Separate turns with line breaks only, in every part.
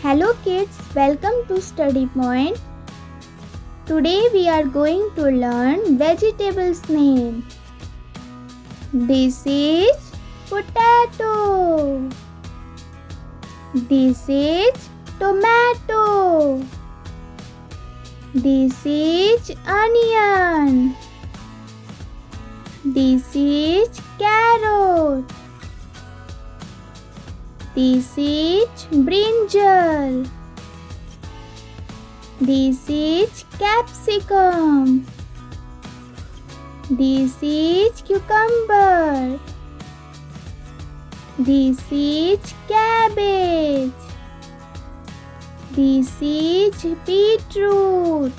Hello kids, welcome to Study Point. Today we are going to learn vegetables name. This is potato. This is tomato. This is onion. This is carrot. This is brinjal. This is capsicum. This is cucumber. This is cabbage. This is beetroot.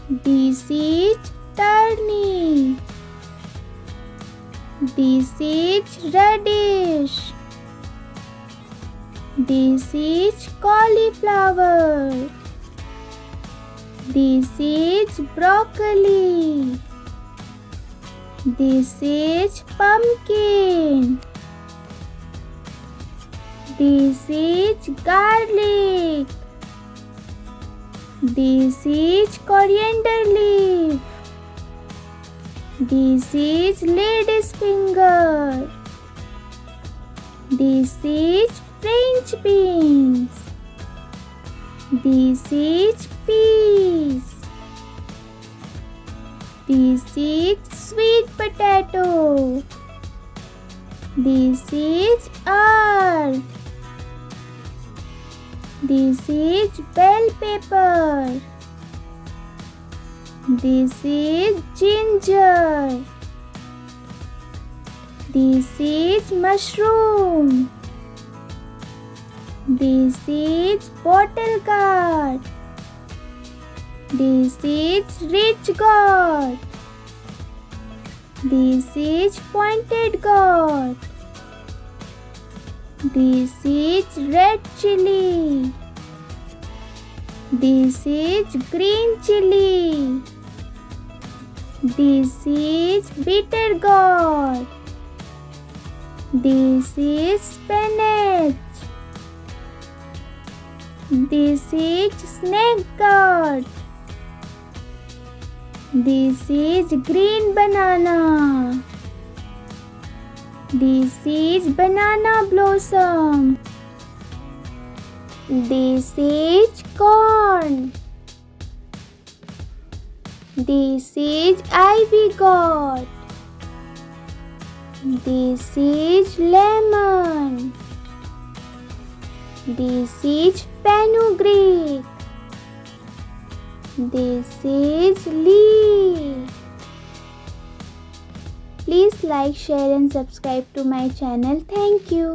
This is turnip. This is radish. This is cauliflower. This is broccoli. This is pumpkin. This is garlic. This is coriander leaf. This is lady's finger. This is French beans. This is peas. This is sweet potato. This is earth. This is bell pepper. This is ginger. This is mushroom. This is bottle gourd. This is rich gourd. This is pointed gourd. This is red chili. This is green chili. This is bitter gourd. This is spinach. This is snake gourd. This is green banana. This is banana blossom. This is corn. This is ivy gourd. This is lemon. This is fenugreek. This is leaf. Please like, share and subscribe to my channel. Thank you.